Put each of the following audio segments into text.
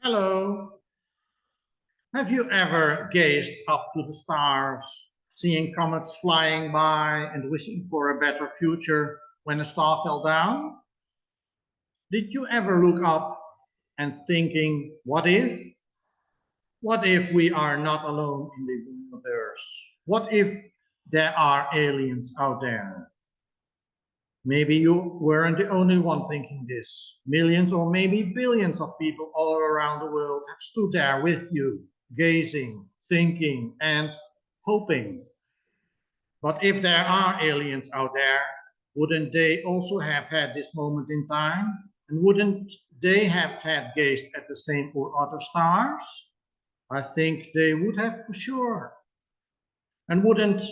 Hello. Have you ever gazed up to the stars, seeing comets flying by and wishing for a better future when a star fell down? Did you ever look up and thinking, what if? What if we are not alone in the universe? What if there are aliens out there? Maybe you weren't the only one thinking this. Millions or maybe billions of people all around the world have stood there with you, gazing, thinking, and hoping. But if there are aliens out there, wouldn't they also have had this moment in time? And wouldn't they have had gazed at the same or other stars? I think they would have for sure. And wouldn't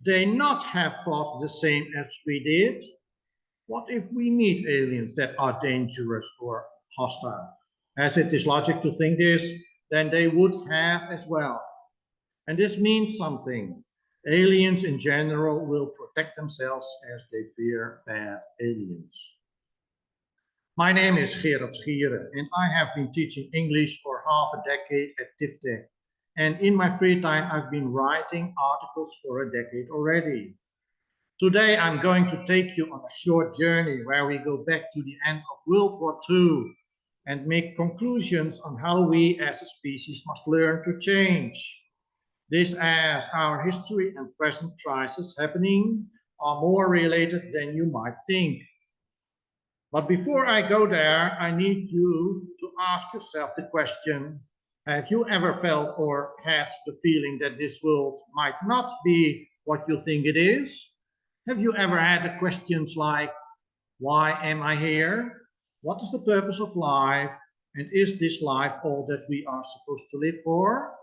they not have thought the same as we did? What if we meet aliens that are dangerous or hostile? As it is logic to think this, then they would have as well. And this means something. Aliens in general will protect themselves as they fear bad aliens. My name is Gerard Schieren and I have been teaching English for half a decade at TIFTech. And in my free time, I've been writing articles for a decade already. Today, I'm going to take you on a short journey where we go back to the end of World War II and make conclusions on how we as a species must learn to change. This as our history and present crises happening are more related than you might think. But before I go there, I need you to ask yourself the question, have you ever felt or had the feeling that this world might not be what you think it is? Have you ever had the questions like, why am I here? What is the purpose of life? And is this life all that we are supposed to live for?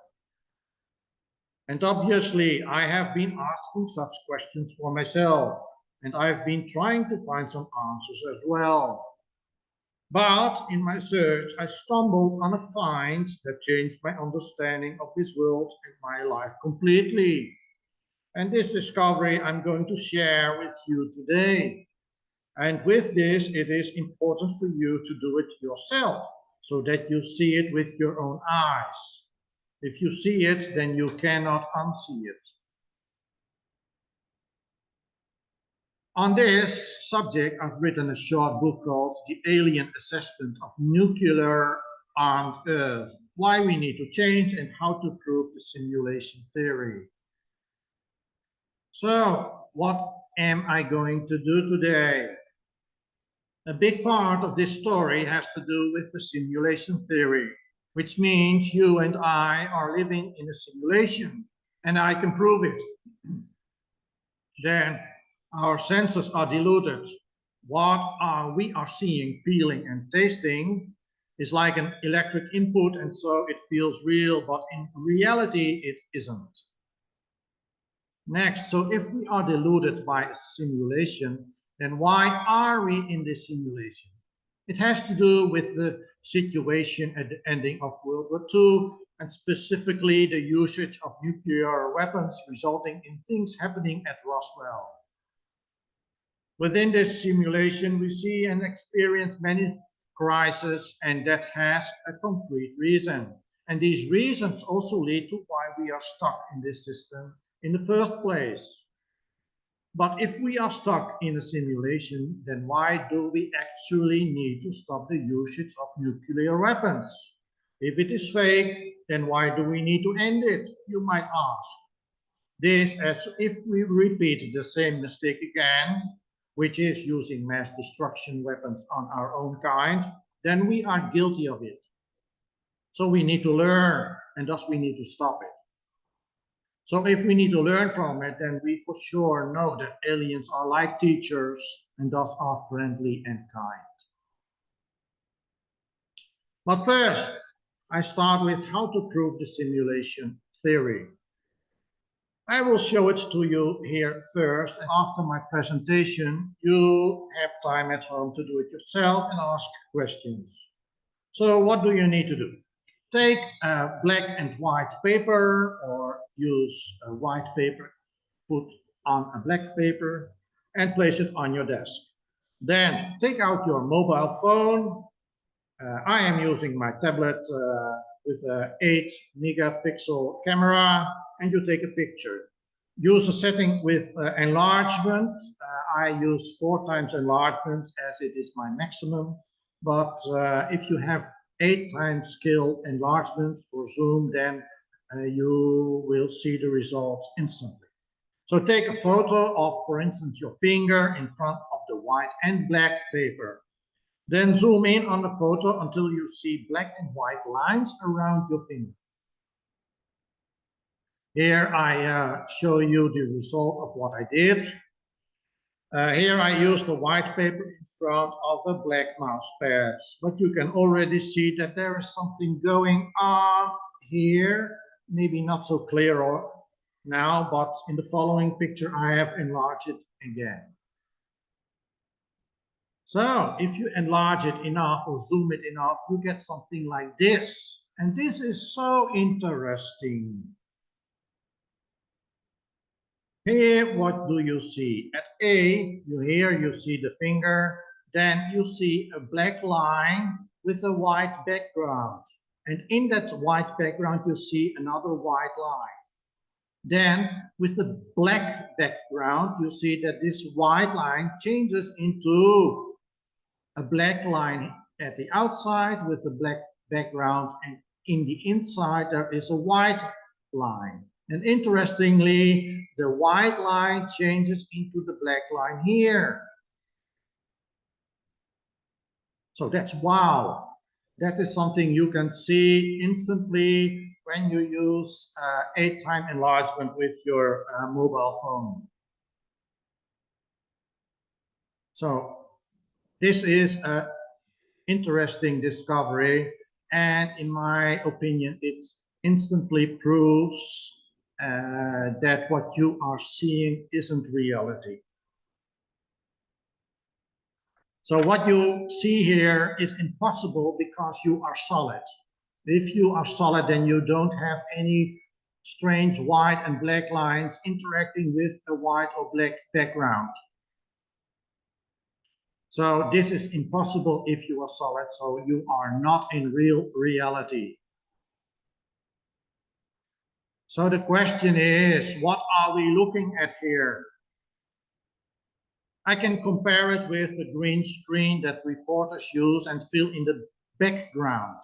And obviously, I have been asking such questions for myself, and I've been trying to find some answers as well. But in my search, I stumbled on a find that changed my understanding of this world and my life completely. And this discovery I'm going to share with you today. And with this, it is important for you to do it yourself so that you see it with your own eyes. If you see it, then you cannot unsee it. On this subject, I've written a short book called The Alien Assessment of Nuclear Armed Earth, Why We Need to Change and How to Prove the Simulation Theory. So, what am I going to do today? A big part of this story has to do with the simulation theory, which means you and I are living in a simulation, and I can prove it. Then our senses are deluded. What we are seeing, feeling, and tasting is like an electric input, and so it feels real, but in reality, it isn't. Next, so if we are deluded by a simulation, then why are we in this simulation? It has to do with the situation at the ending of World War II, and specifically the usage of nuclear weapons resulting in things happening at Roswell. Within this simulation, we see and experience many crises, and that has a concrete reason. And these reasons also lead to why we are stuck in this system in the first place. But if we are stuck in a simulation, then why do we actually need to stop the usage of nuclear weapons? If it is fake, then why do we need to end it, you might ask. This as if we repeat the same mistake again, which is using mass destruction weapons on our own kind, then we are guilty of it. So we need to learn, and thus we need to stop it. So if we need to learn from it, then we for sure know that aliens are like teachers and thus are friendly and kind. But first, I start with how to prove the simulation theory. I will show it to you here first, and after my presentation, you have time at home to do it yourself and ask questions. So what do you need to do? Take a black and white paper or use a white paper, put on a black paper and place it on your desk. Then take out your mobile phone I am using my tablet with an 8 megapixel camera, and you take a picture. Use a setting with enlargement. I use 4 times enlargement as it is my maximum. But if you have 8 times scale enlargement or zoom, then you will see the results instantly. So take a photo of, for instance, your finger in front of the white and black paper. Then zoom in on the photo until you see black and white lines around your finger. Here I show you the result of what I did. Here I use the white paper in front of a black mouse pad, but you can already see that there is something going on here. Maybe not so clear now, but in the following picture I have enlarged it again. So if you enlarge it enough or zoom it enough, you get something like this. And this is so interesting. Here, what do you see? At A, you see the finger, then you see a black line with a white background. And in that white background, you see another white line. Then, with the black background, you see that this white line changes into a black line at the outside with a black background, and in the inside there is a white line. And interestingly, the white line changes into the black line here. So that's wow. That is something you can see instantly when you use 8-time enlargement with your mobile phone. So this is an interesting discovery, and in my opinion, it instantly proves that what you are seeing isn't reality. So what you see here is impossible because you are solid. If you are solid, then you don't have any strange white and black lines interacting with a white or black background. So this is impossible if you are solid, so you are not in real reality. So the question is, what are we looking at here? I can compare it with the green screen that reporters use and fill in the background.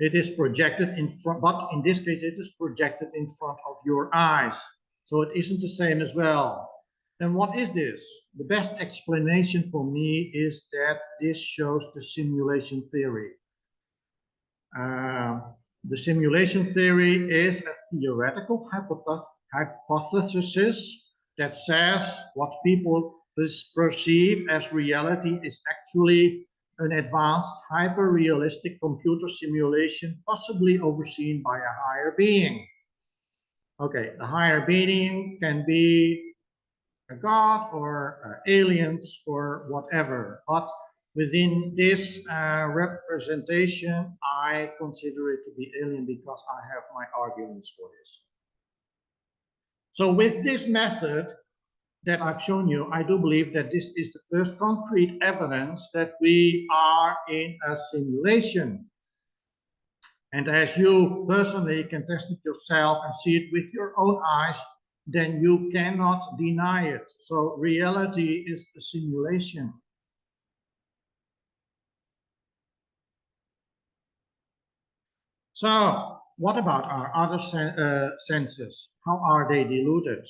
It is projected in front, but in this case, it is projected in front of your eyes. So it isn't the same as well. Then what is this? The best explanation for me is that this shows the simulation theory. The simulation theory is a theoretical hypothesis that says what people perceive as reality is actually an advanced hyper-realistic computer simulation, possibly overseen by a higher being. Okay, the higher being can be a god or aliens or whatever, but within this representation, I consider it to be alien because I have my arguments for this. So with this method that I've shown you, I do believe that this is the first concrete evidence that we are in a simulation. And as you personally can test it yourself and see it with your own eyes, then you cannot deny it. So reality is a simulation. So what about our other senses? How are they diluted?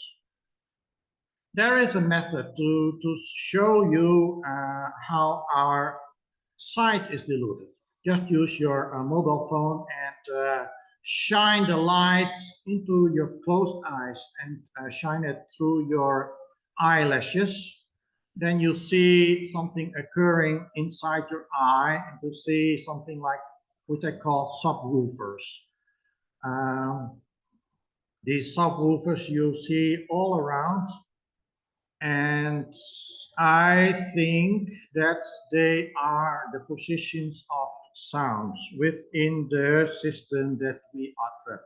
There is a method to show you how our sight is diluted. Just use your mobile phone and shine the light into your closed eyes and shine it through your eyelashes. Then you see something occurring inside your eye, and you see something like which I call subwoofers. These subwoofers you see all around, and I think that they are the positions of sounds within the system that we are trapping.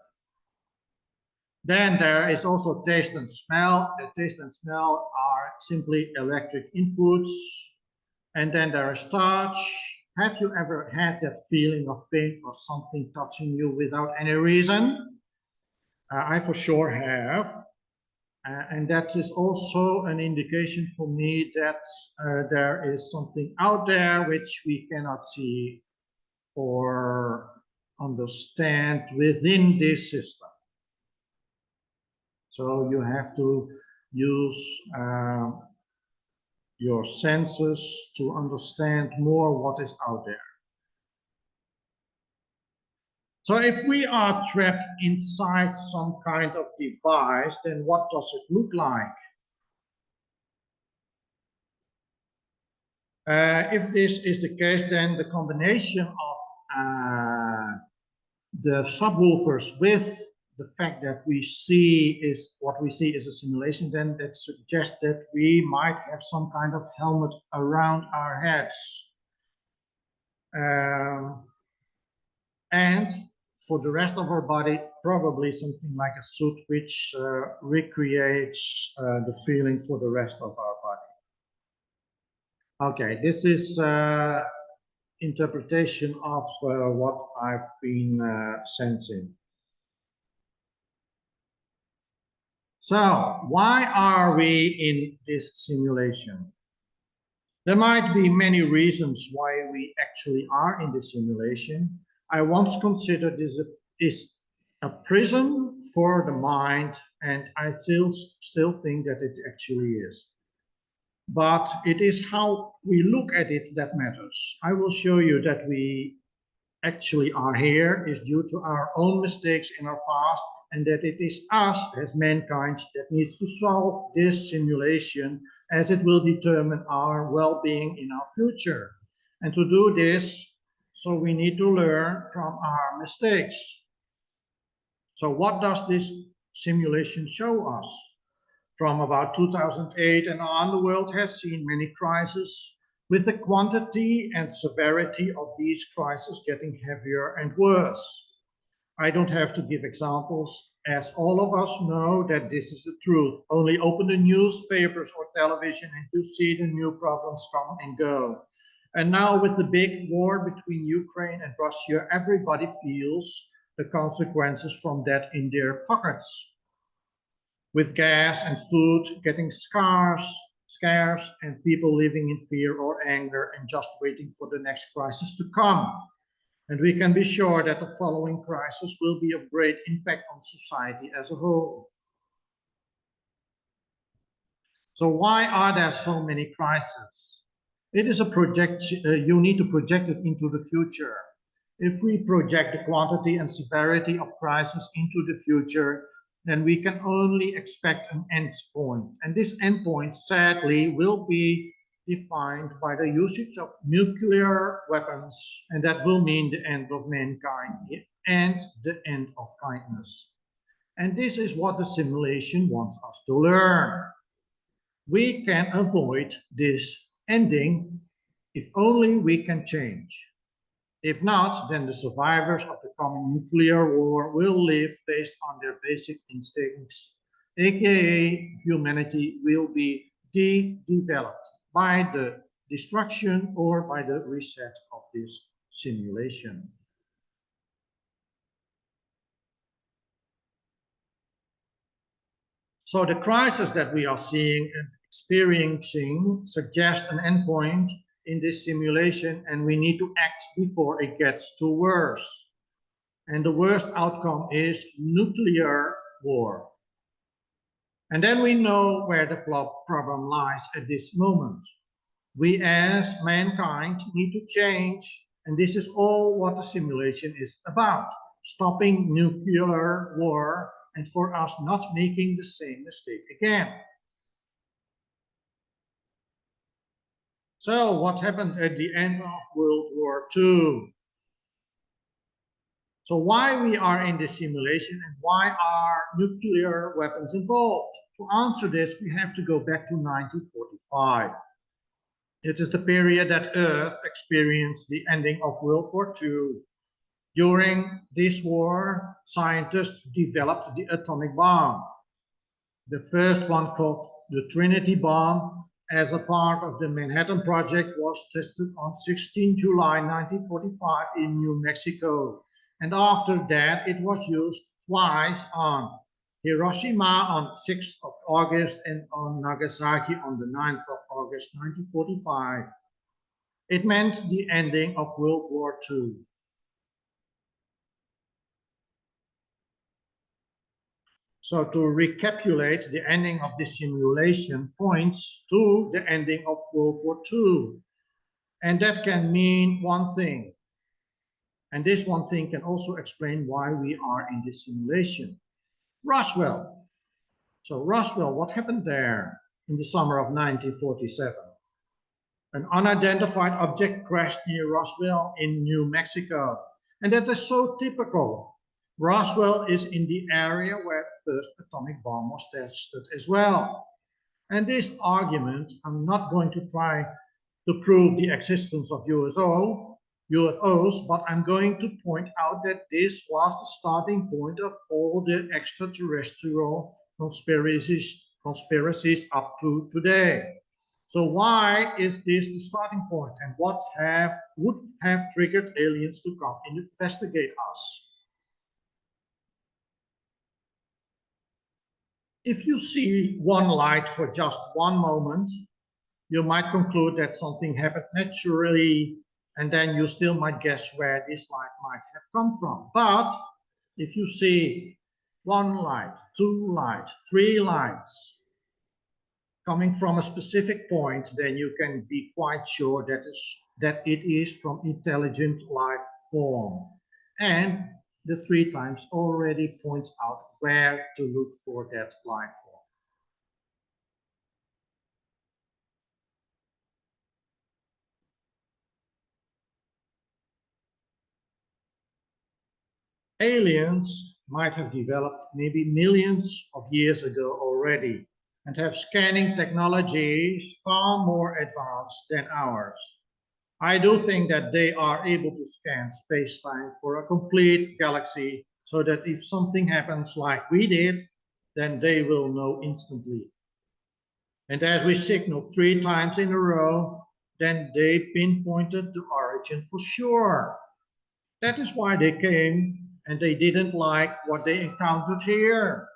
Then there is also taste and smell. Taste and smell are simply electric inputs. And then there is touch, Have you ever had that feeling of pain or something touching you without any reason? I for sure have. And that is also an indication for me that there is something out there which we cannot see or understand within this system. So you have to use your senses to understand more what is out there. So if we are trapped inside some kind of device, then what does it look like? If this is the case, then the combination of the subwoofers with the fact that we see is what we see is a simulation, then that suggests that we might have some kind of helmet around our heads. And for the rest of our body, probably something like a suit which recreates the feeling for the rest of our body. Okay, this is interpretation of what I've been sensing. So, why are we in this simulation? There might be many reasons why we actually are in this simulation. I once considered this is a prison for the mind, and I still think that it actually is. But it is how we look at it that matters. I will show you that we actually are here is due to our own mistakes in our past, and that it is us as mankind that needs to solve this simulation, as it will determine our well-being in our future. And to do this, so we need to learn from our mistakes. So what does this simulation show us? From about 2008 and on, the world has seen many crises, with the quantity and severity of these crises getting heavier and worse. I don't have to give examples, as all of us know that this is the truth. Only open the newspapers or television and you see the new problems come and go. And now with the big war between Ukraine and Russia, everybody feels the consequences from that in their pockets. With gas and food getting scarce, and people living in fear or anger and just waiting for the next crisis to come. And we can be sure that the following crisis will be of great impact on society as a whole. So why are there so many crises? It is a projection, you need to project it into the future. If we project the quantity and severity of crisis into the future, then we can only expect an end point. And this end point, sadly, will be defined by the usage of nuclear weapons, and that will mean the end of mankind and the end of kindness. And this is what the simulation wants us to learn. We can avoid this ending if only we can change. If not, then the survivors of the coming nuclear war will live based on their basic instincts, aka humanity will be de-developed by the destruction or by the reset of this simulation. So the crisis that we are seeing and experiencing suggests an endpoint in this simulation, and we need to act before it gets too worse. And the worst outcome is nuclear war. And then we know where the problem lies at this moment. We as mankind need to change, and this is all what the simulation is about: stopping nuclear war and for us not making the same mistake again. So what happened at the end of World War II? So why we are in this simulation and why are nuclear weapons involved? To answer this, we have to go back to 1945. It is the period that Earth experienced the ending of World War II. During this war, scientists developed the atomic bomb. The first one called the Trinity bomb, as a part of the Manhattan Project was tested on 16 July 1945 in New Mexico. And after that, it was used twice on Hiroshima on 6th of August and on Nagasaki on the 9th of August 1945. It meant the ending of World War II. So to recapitulate, the ending of this simulation points to the ending of World War II. And that can mean one thing. And this one thing can also explain why we are in this simulation. Roswell. So Roswell, what happened there in the summer of 1947? An unidentified object crashed near Roswell in New Mexico. And that is so typical. Roswell is in the area where the first atomic bomb was tested as well. And this argument, I'm not going to try to prove the existence of UFOs, but I'm going to point out that this was the starting point of all the extraterrestrial conspiracies up to today. So why is this the starting point, and what would have triggered aliens to come and investigate us? If you see one light for just one moment, you might conclude that something happened naturally, and then you still might guess where this light might have come from. But if you see one light, two lights, three lights coming from a specific point, then you can be quite sure that it is from intelligent life form. And the three times already points out where to look for that life form. Aliens might have developed maybe millions of years ago already and have scanning technologies far more advanced than ours. I do think that they are able to scan space-time for a complete galaxy so that if something happens like we did, then they will know instantly. And as we signal three times in a row, then they pinpointed the origin for sure. That is why they came, and they didn't like what they encountered here.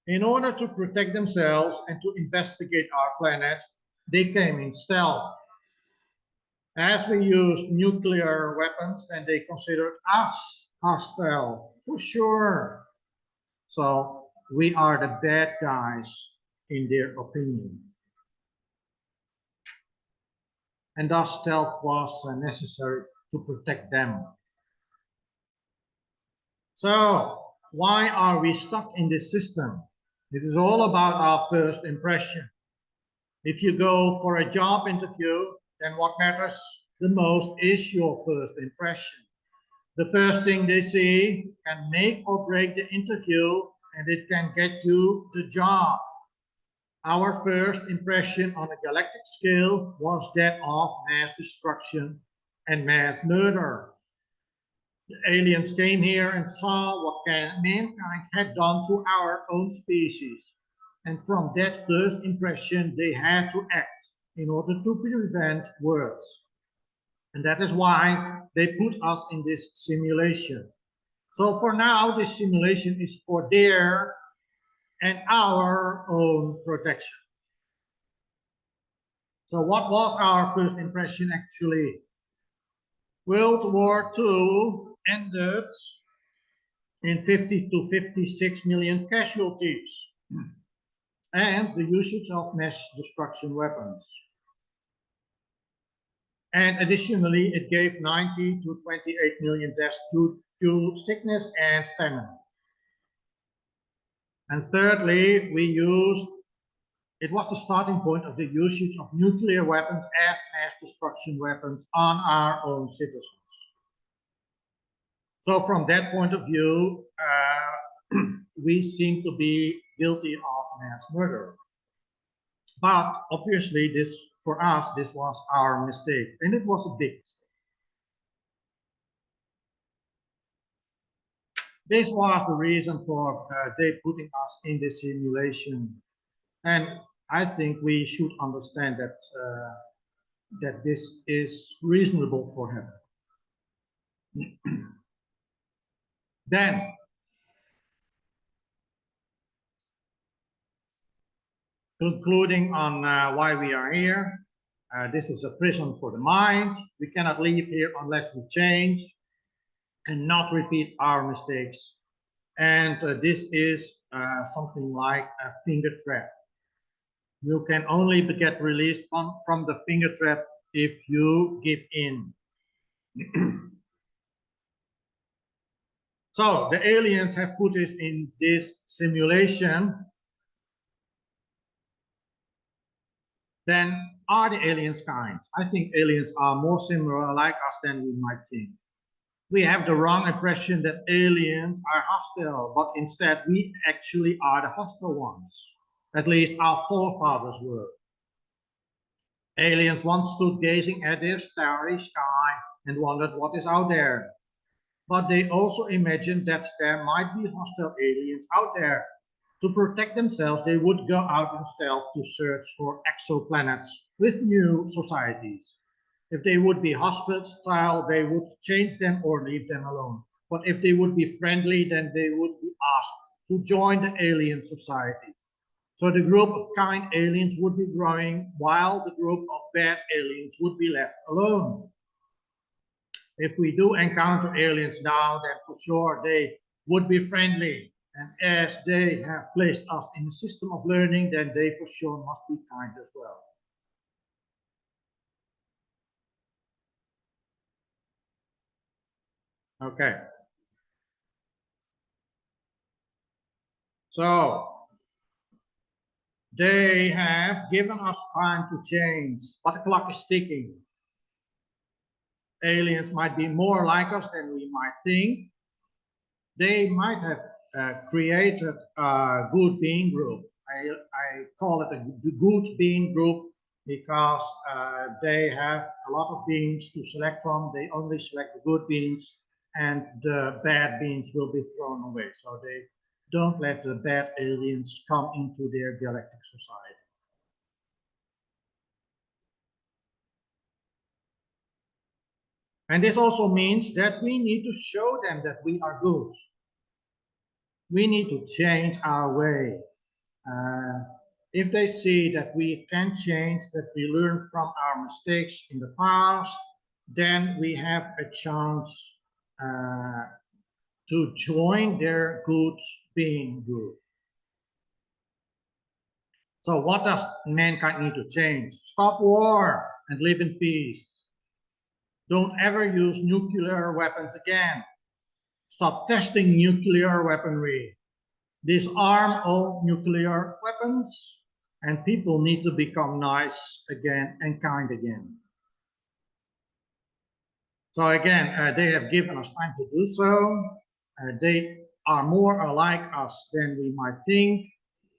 In order to protect themselves and to investigate our planet, they came in stealth. As we used nuclear weapons, then they considered us hostile, for sure. So we are the bad guys in their opinion. And thus stealth was necessary to protect them. So why are we stuck in this system? It is all about our first impression. If you go for a job interview, then what matters the most is your first impression. The first thing they see can make or break the interview, and it can get you the job. Our first impression on a galactic scale was that of mass destruction and mass murder. The aliens came here and saw what mankind had done to our own species. And from that first impression, they had to act in order to prevent worse. And that is why they put us in this simulation. So for now, this simulation is for their and our own protection. So what was our first impression actually? World War II ended in 50 to 56 million casualties and the usage of mass destruction weapons. And additionally, it gave 90 to 28 million deaths due to sickness and famine. And thirdly, it was the starting point of the usage of nuclear weapons as mass destruction weapons on our own citizens. So from that point of view, we seem to be guilty of mass murder. But obviously, for us, this was our mistake, and it was a big mistake. This was the reason for they putting us in this simulation. And I think we should understand that that this is reasonable for him. Then, concluding on why we are here, this is a prison for the mind. We cannot leave here unless we change and not repeat our mistakes. And this is something like a finger trap. You can only get released from the finger trap if you give in. So the aliens have put us in this simulation. Then are the aliens kind? I think aliens are more similar like us than we might think. We have the wrong impression that aliens are hostile, but instead we actually are the hostile ones. At least our forefathers were. Aliens once stood gazing at their starry sky and wondered what is out there. But they also imagined that there might be hostile aliens out there. To protect themselves, they would go out in stealth to search for exoplanets with new societies. If they would be hostile, they would change them or leave them alone. But if they would be friendly, then they would be asked to join the alien society. So the group of kind aliens would be growing while the group of bad aliens would be left alone. If we do encounter aliens now, then for sure they would be friendly. And as they have placed us in a system of learning, then they for sure must be kind as well. Okay. So they have given us time to change, but the clock is ticking. Aliens might be more like us than we might think. They might have created a good being group. I call it a good being group because they have a lot of beings to select from. They only select the good beings and the bad beings will be thrown away. So they don't let the bad aliens come into their galactic society. And this also means that we need to show them that we are good. We need to change our way. If they see that we can change, that we learn from our mistakes in the past, then we have a chance to join their good being group. So what does mankind need to change? Stop war and live in peace. Don't ever use nuclear weapons again. Stop testing nuclear weaponry. Disarm all nuclear weapons, and people need to become nice again and kind again. So again, they have given us time to do so. They are more alike us than we might think.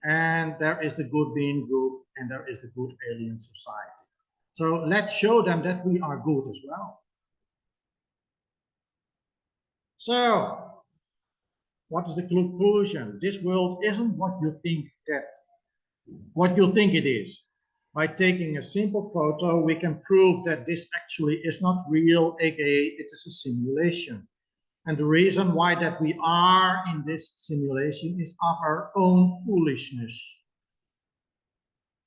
And there is the good being group and there is the good alien society. So let's show them that we are good as well. So what is the conclusion? This world isn't what you think it is. By taking a simple photo, we can prove that this actually is not real, aka it is a simulation. And the reason why that we are in this simulation is of our own foolishness.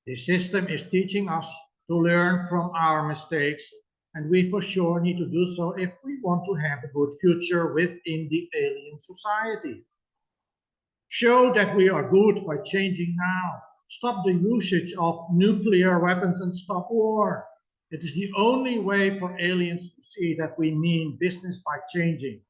The system is teaching us to learn from our mistakes, and we for sure need to do so if we want to have a good future within the alien society. Show that we are good by changing now. Stop the usage of nuclear weapons and stop war. It is the only way for aliens to see that we mean business by changing.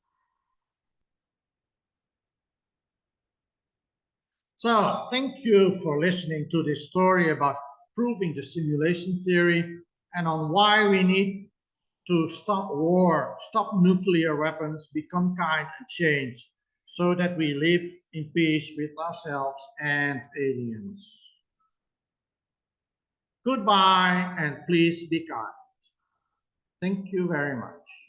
So, thank you for listening to this story about proving the simulation theory and on why we need to stop war, stop nuclear weapons, become kind and change so that we live in peace with ourselves and aliens. Goodbye and please be kind. Thank you very much.